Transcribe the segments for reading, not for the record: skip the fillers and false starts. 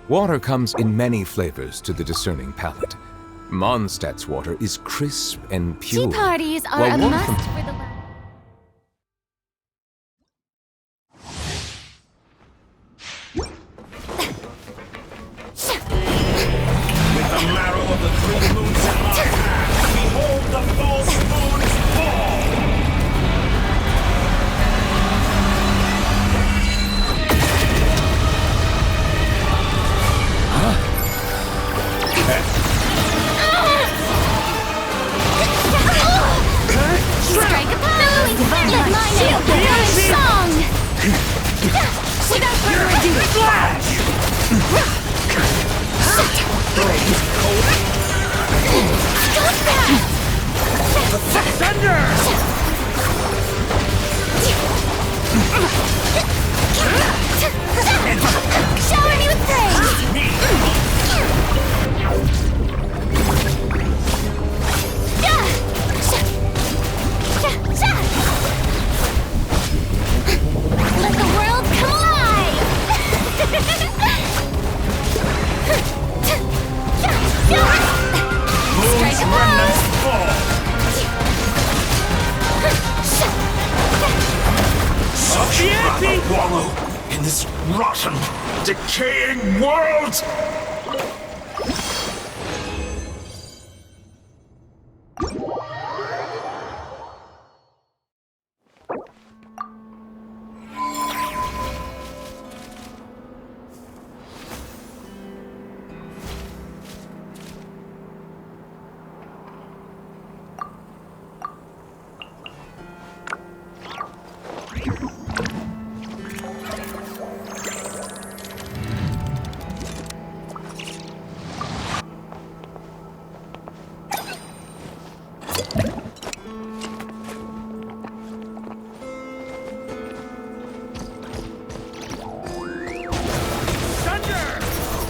Water comes in many flavors to the discerning palate. Mondstadt's water is crisp and pure. Tea parties are while a water must from for the... With the marrow of the three moons in my hand, behold the false moon's fall! Strike a pose! Let my name be my song! Without further ado, Flash! Thunder! shower me with praise! Let the world come alive! Strike a pose! Fall! Such rather wallow in this rotten, decaying world!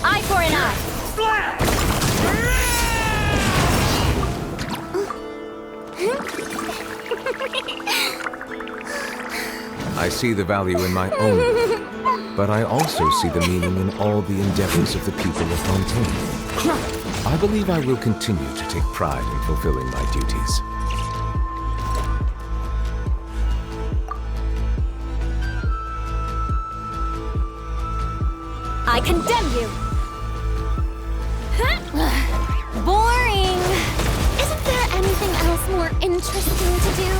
Eye for an eye! I see the value in my own work, but I also see the meaning in all the endeavors of the people of Fontaine. I believe I will continue to take pride in fulfilling my duties. I condemn you! Boring! Isn't there anything else more interesting to do?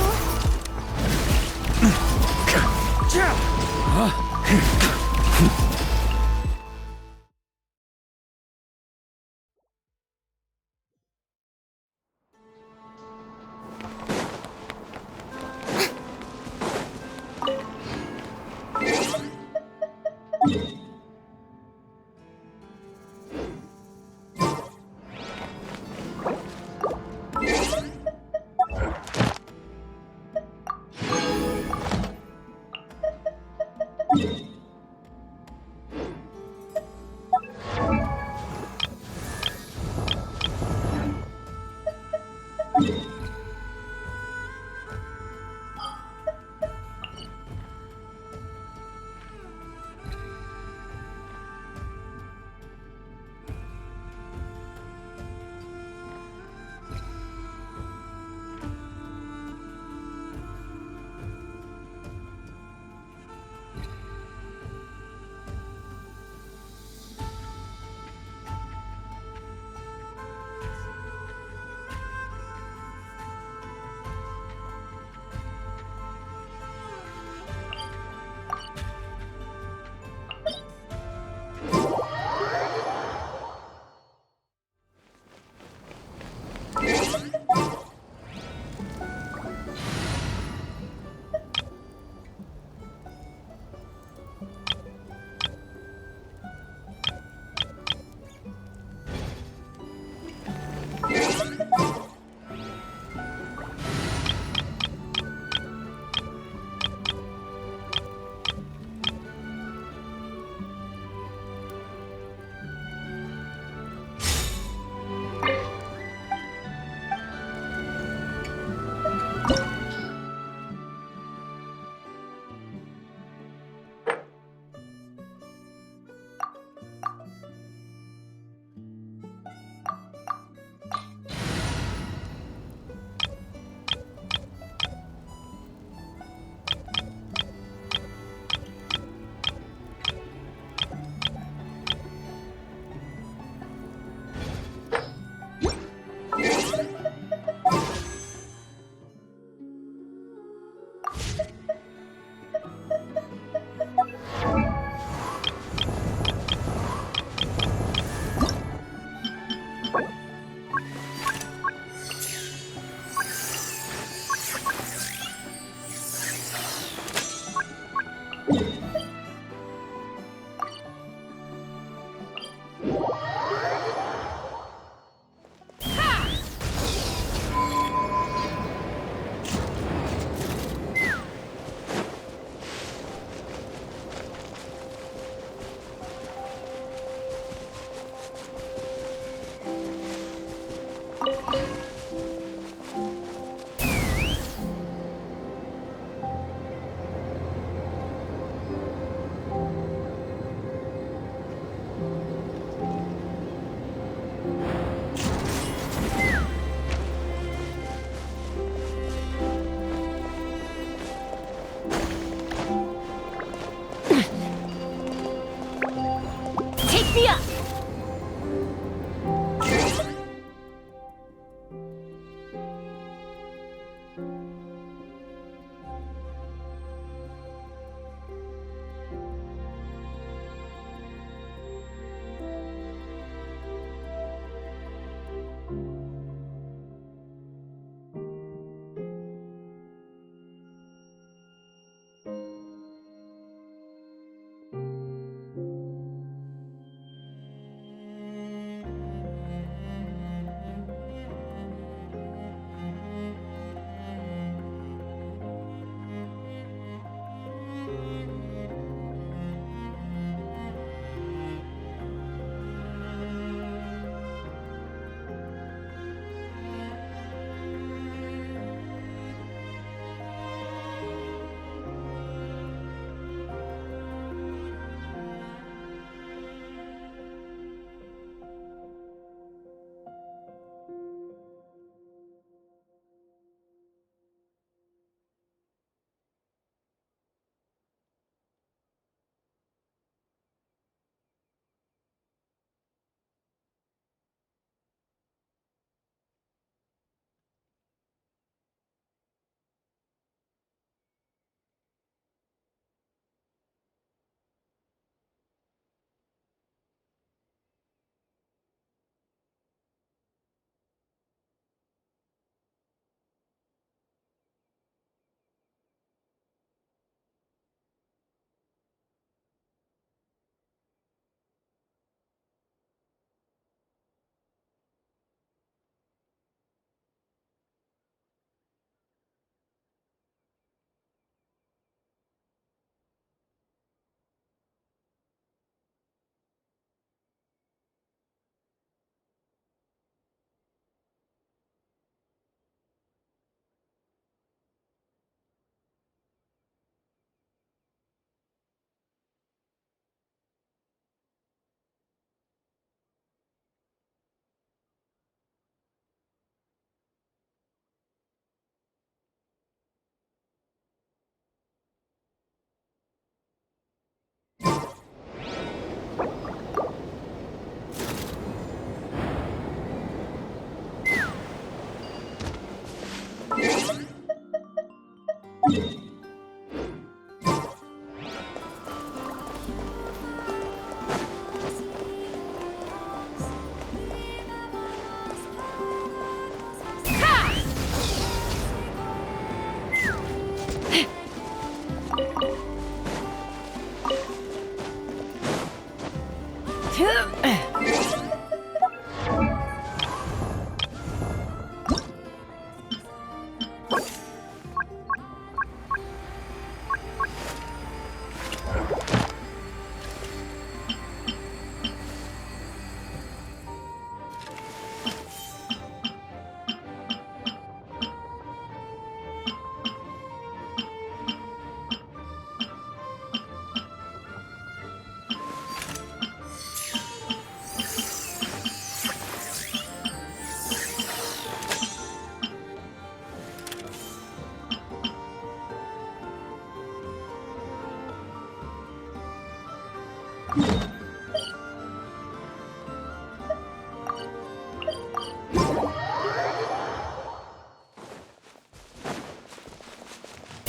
Take me up!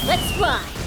Let's fly!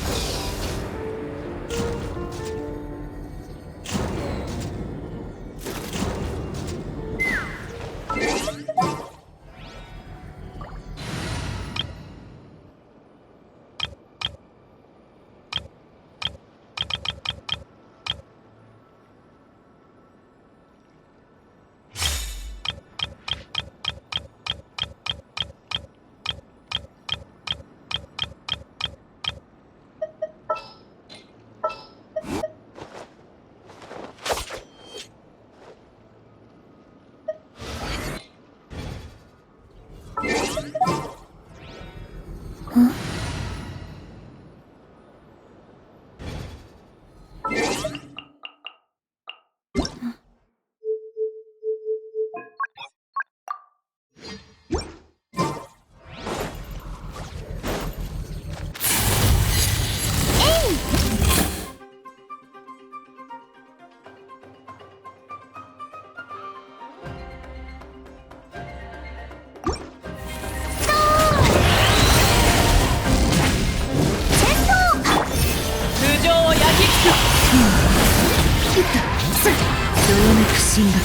めく進学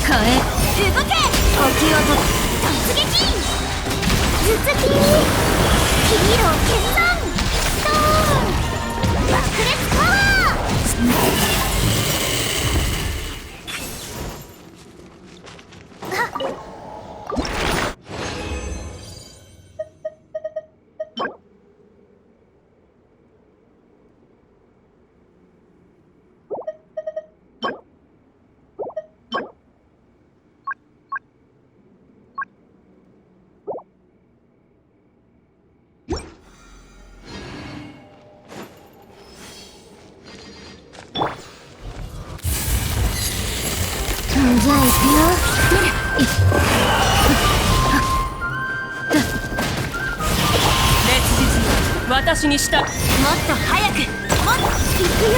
変え動け時をと突撃頭突きヒーロー決断ストーン爆裂パワーじゃあ行くよ。烈日私にした。もっと早くもっと行くよ。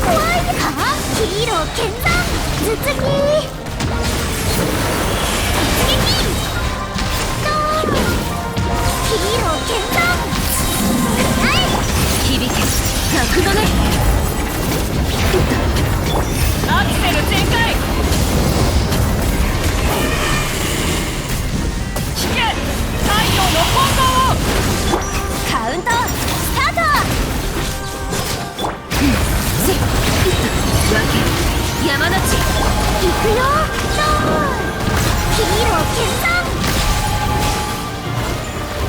怖いはヒーロー剣山頭突き突撃ドーンヒーロー剣山響け逆だね。アクセル全開。聞け太陽の光光を。カウントスタート。山立ち行くよ。ドーンヒーロー剣山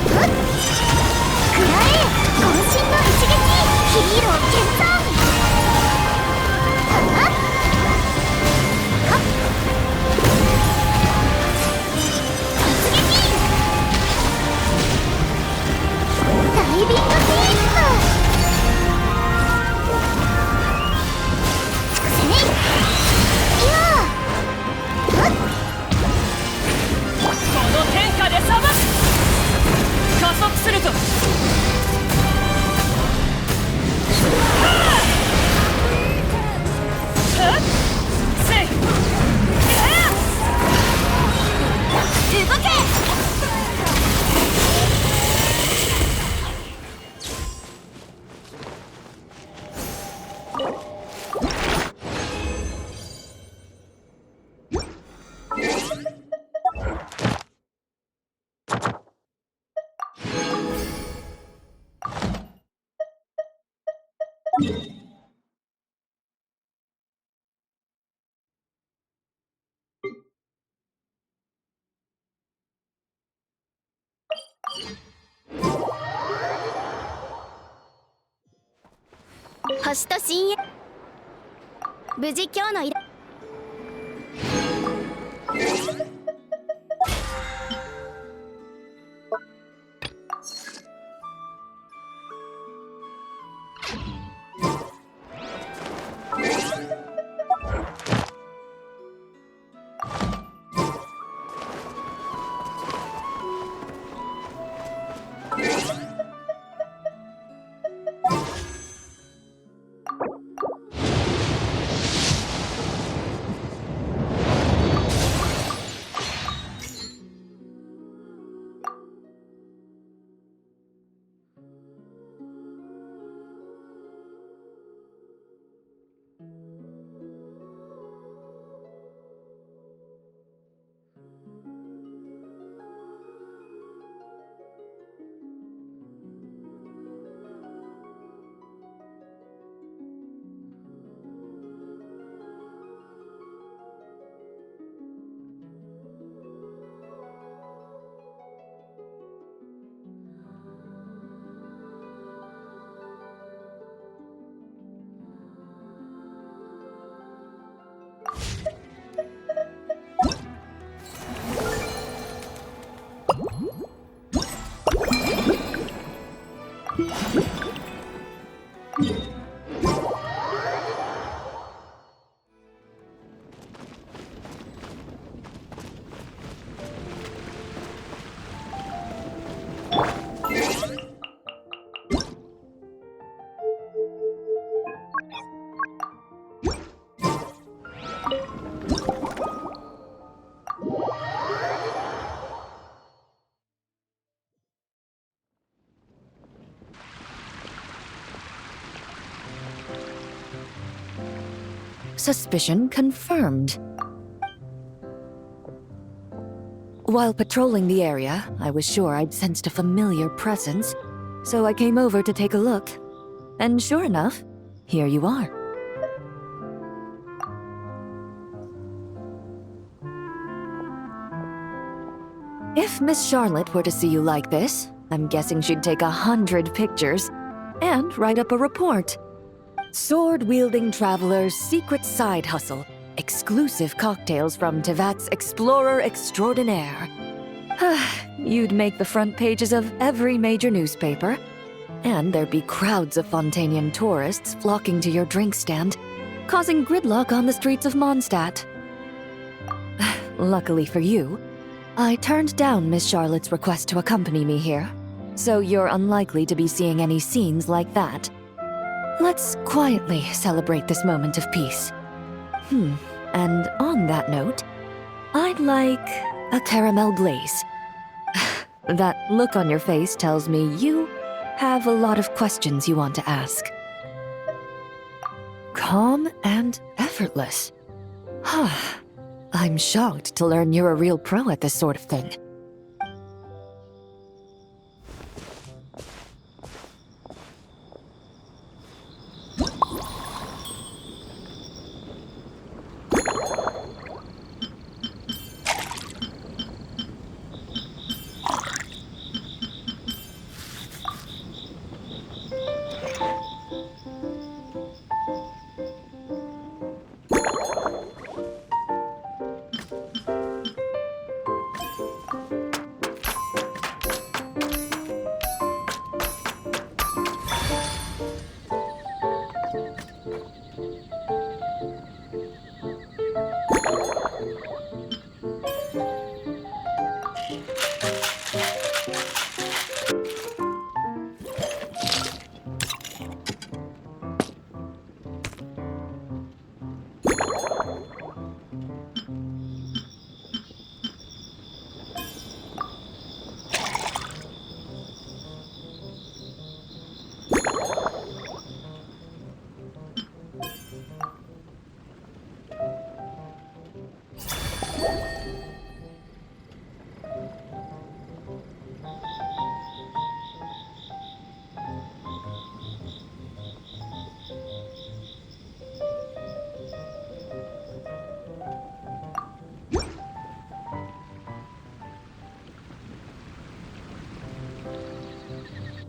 くらえ渾身の一撃ヒーロー剣山ダイビングフィースこの天下でさばく。加速すると動け。星と深淵無事今日の依頼 Suspicion confirmed. While patrolling the area, I was sure I'd sensed a familiar presence, so I came over to take a look. And sure enough, here you are. If Miss Charlotte were to see you like this, I'm guessing she'd take 100 pictures and write up a report. Sword-wielding traveler's secret side hustle. Exclusive cocktails from Tevat's Explorer Extraordinaire. You'd make the front pages of every major newspaper, and there'd be crowds of Fontanian tourists flocking to your drink stand, causing gridlock on the streets of Mondstadt. Luckily for you, I turned down Miss Charlotte's request to accompany me here, so you're unlikely to be seeing any scenes like that. Let's quietly celebrate this moment of peace. And on that note, I'd like a caramel glaze. That look on your face tells me you have a lot of questions you want to ask. Calm and effortless. I'm shocked to learn you're a real pro at this sort of thing.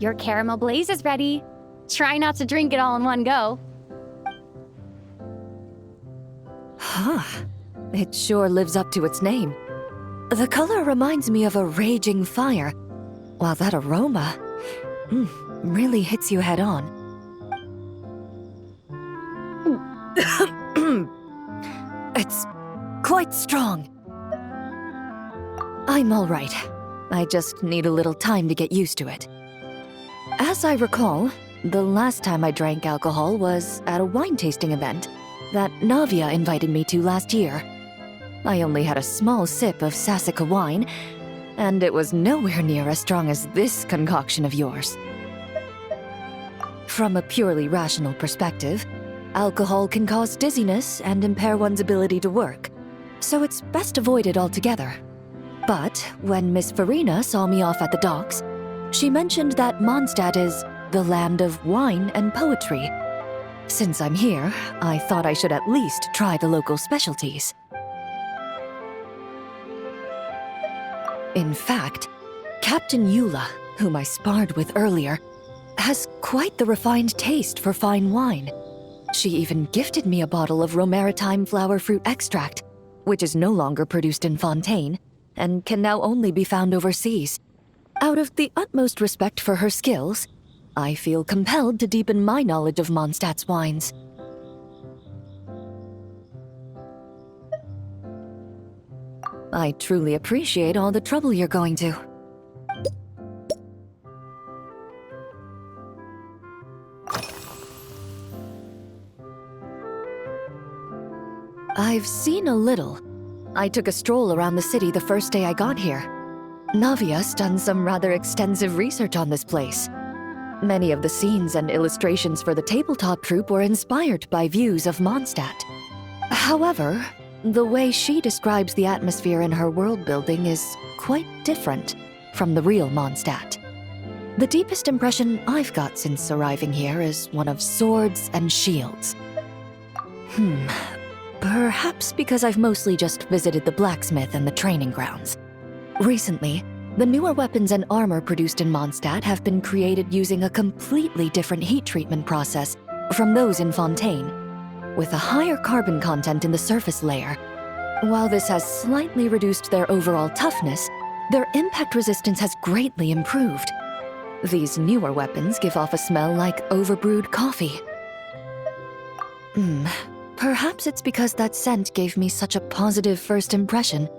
Your caramel blaze is ready. Try not to drink it all in one go. It sure lives up to its name. The color reminds me of a raging fire, while that aroma really hits you head on. It's quite strong. I'm all right. I just need a little time to get used to it. As I recall, the last time I drank alcohol was at a wine tasting event that Navia invited me to last year. I only had a small sip of Sassica wine, and it was nowhere near as strong as this concoction of yours. From a purely rational perspective, alcohol can cause dizziness and impair one's ability to work, so it's best avoided altogether. But when Miss Farina saw me off at the docks, she mentioned that Mondstadt is the land of wine and poetry. Since I'm here, I thought I should at least try the local specialties. In fact, Captain Eula, whom I sparred with earlier, has quite the refined taste for fine wine. She even gifted me a bottle of Romaritime flower fruit extract, which is no longer produced in Fontaine, and can now only be found overseas. Out of the utmost respect for her skills, I feel compelled to deepen my knowledge of Mondstadt's wines. I truly appreciate all the trouble you're going to. I've seen a little. I took a stroll around the city the first day I got here. Navia's done some rather extensive research on this place. Many of the scenes and illustrations for the tabletop troupe were inspired by views of Mondstadt. However, the way she describes the atmosphere in her world building is quite different from the real Mondstadt. The deepest impression I've got since arriving here is one of swords and shields. Perhaps because I've mostly just visited the blacksmith and the training grounds. Recently, the newer weapons and armor produced in Mondstadt have been created using a completely different heat treatment process from those in Fontaine, with a higher carbon content in the surface layer. While this has slightly reduced their overall toughness, their impact resistance has greatly improved. These newer weapons give off a smell like overbrewed coffee. Perhaps it's because that scent gave me such a positive first impression.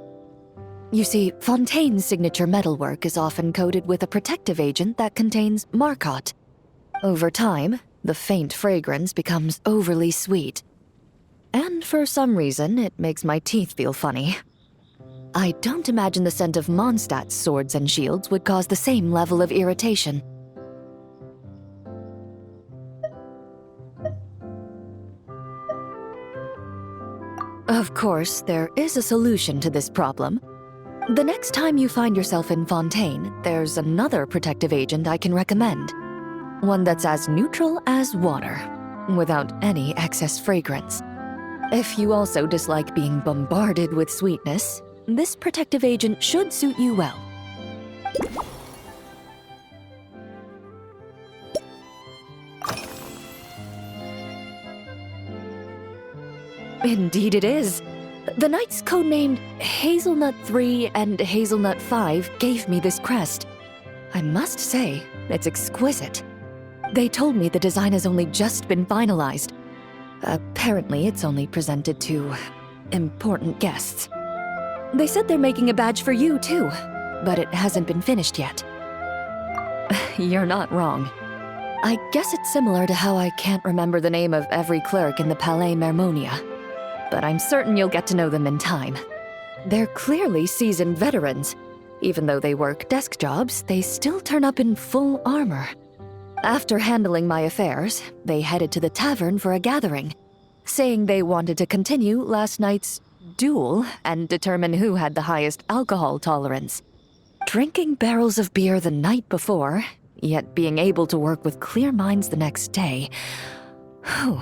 You see, Fontaine's signature metalwork is often coated with a protective agent that contains Marcotte. Over time, the faint fragrance becomes overly sweet. And for some reason, it makes my teeth feel funny. I don't imagine the scent of Mondstadt's swords and shields would cause the same level of irritation. Of course, there is a solution to this problem. The next time you find yourself in Fontaine, there's another protective agent I can recommend. One that's as neutral as water, without any excess fragrance. If you also dislike being bombarded with sweetness, this protective agent should suit you well. Indeed it is. The knights codenamed Hazelnut 3 and Hazelnut 5 gave me this crest. I must say, it's exquisite. They told me the design has only just been finalized. Apparently, it's only presented to important guests. They said they're making a badge for you, too, but it hasn't been finished yet. You're not wrong. I guess it's similar to how I can't remember the name of every clerk in the Palais Mermonia, but I'm certain you'll get to know them in time. They're clearly seasoned veterans. Even though they work desk jobs, they still turn up in full armor. After handling my affairs, they headed to the tavern for a gathering, saying they wanted to continue last night's duel and determine who had the highest alcohol tolerance. Drinking barrels of beer the night before, yet being able to work with clear minds the next day. Whew.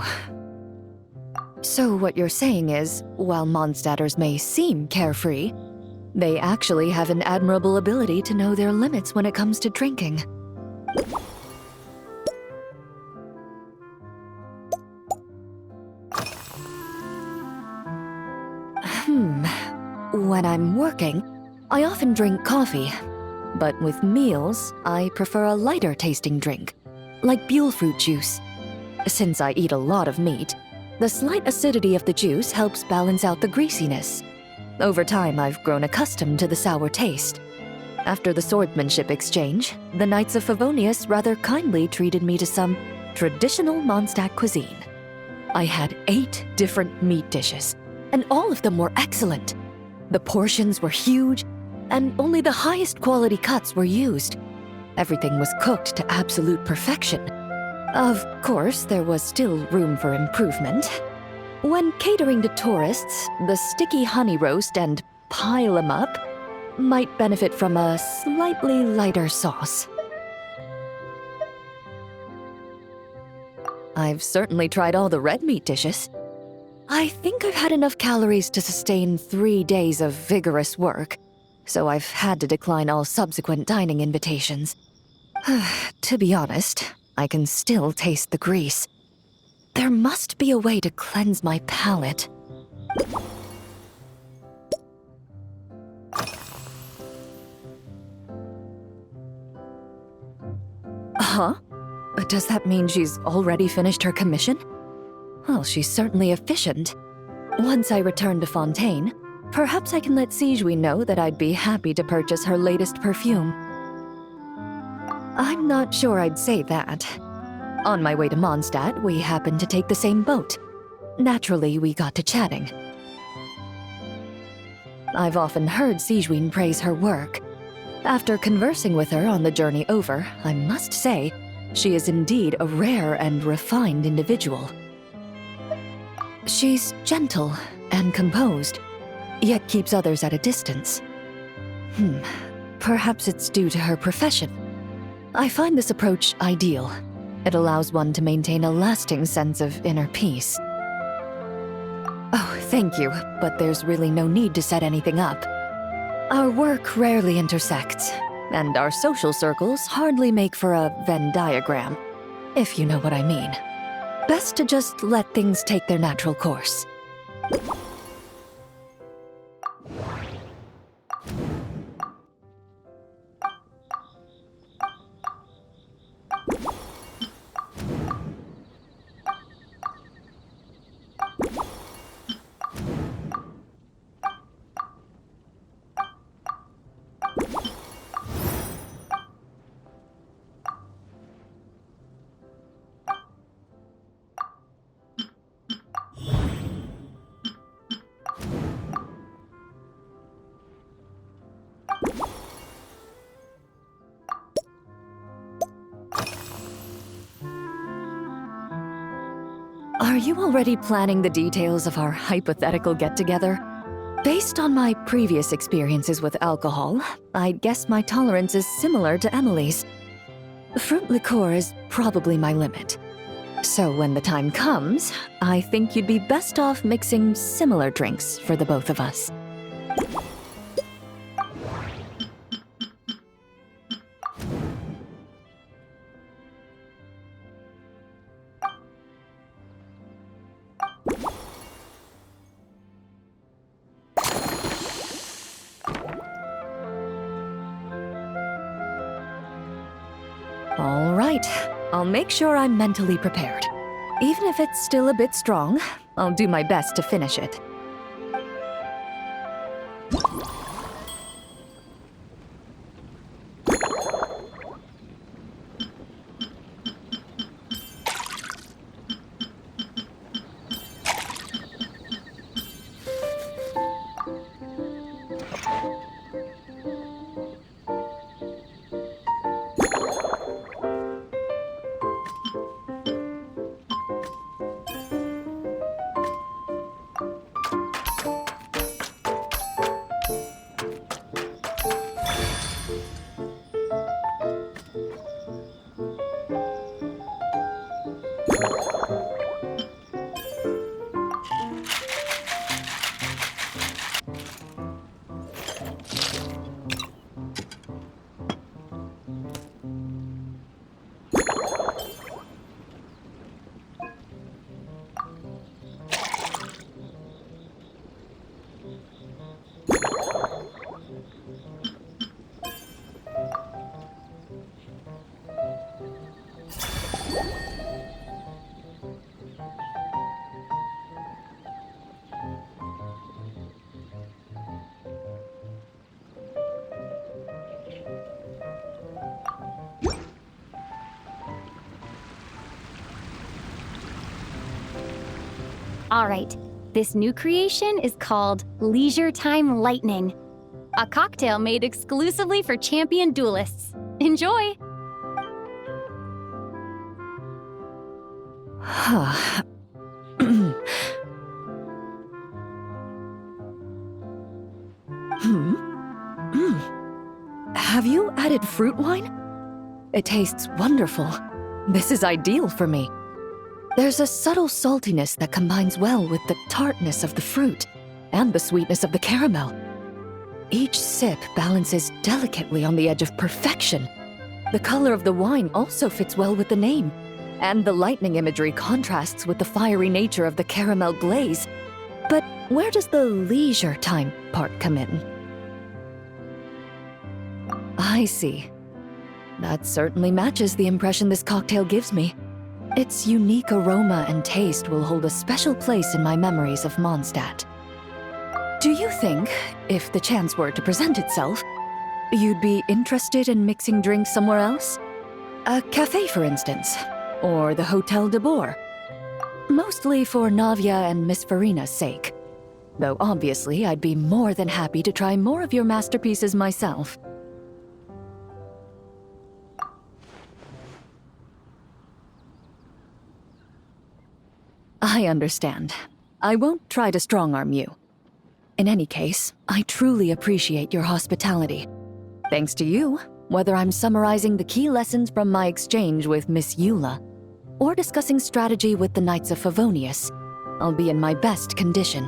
So what you're saying is, while Mondstadters may seem carefree, they actually have an admirable ability to know their limits when it comes to drinking. When I'm working, I often drink coffee. But with meals, I prefer a lighter tasting drink, like Buell fruit juice. Since I eat a lot of meat, the slight acidity of the juice helps balance out the greasiness. Over time, I've grown accustomed to the sour taste. After the swordsmanship exchange, the Knights of Favonius rather kindly treated me to some traditional Mondstadt cuisine. I had 8 different meat dishes, and all of them were excellent. The portions were huge, and only the highest quality cuts were used. Everything was cooked to absolute perfection. Of course, there was still room for improvement. When catering to tourists, the sticky honey roast and pile 'em up might benefit from a slightly lighter sauce. I've certainly tried all the red meat dishes. I think I've had enough calories to sustain 3 days of vigorous work, so I've had to decline all subsequent dining invitations. To be honest, I can still taste the grease. There must be a way to cleanse my palate. Huh? Does that mean she's already finished her commission? Well, she's certainly efficient. Once I return to Fontaine, perhaps I can let Sigewinne know that I'd be happy to purchase her latest perfume. I'm not sure I'd say that. On my way to Mondstadt, we happened to take the same boat. Naturally, we got to chatting. I've often heard Sigewinne praise her work. After conversing with her on the journey over, I must say, she is indeed a rare and refined individual. She's gentle and composed, yet keeps others at a distance. Perhaps it's due to her profession. I find this approach ideal. It allows one to maintain a lasting sense of inner peace. Oh, thank you, but there's really no need to set anything up. Our work rarely intersects, and our social circles hardly make for a Venn diagram, if you know what I mean. Best to just let things take their natural course. Are you already planning the details of our hypothetical get-together? Based on my previous experiences with alcohol, I'd guess my tolerance is similar to Emily's. Fruit liqueur is probably my limit. So when the time comes, I think you'd be best off mixing similar drinks for the both of us. All right, I'll make sure I'm mentally prepared. Even if it's still a bit strong, I'll do my best to finish it. All right, this new creation is called Leisure Time Lightning, a cocktail made exclusively for champion duelists. Enjoy! Have you added fruit wine? It tastes wonderful. This is ideal for me. There's a subtle saltiness that combines well with the tartness of the fruit and the sweetness of the caramel. Each sip balances delicately on the edge of perfection. The color of the wine also fits well with the name, and the lightning imagery contrasts with the fiery nature of the caramel glaze. But where does the leisure time part come in? I see. That certainly matches the impression this cocktail gives me. Its unique aroma and taste will hold a special place in my memories of Mondstadt. Do you think, if the chance were to present itself, you'd be interested in mixing drinks somewhere else? A cafe, for instance, or the Hotel de Boer? Mostly for Navia and Miss Farina's sake. Though obviously I'd be more than happy to try more of your masterpieces myself. I understand. I won't try to strong-arm you. In any case, I truly appreciate your hospitality. Thanks to you, whether I'm summarizing the key lessons from my exchange with Miss Eula, or discussing strategy with the Knights of Favonius, I'll be in my best condition.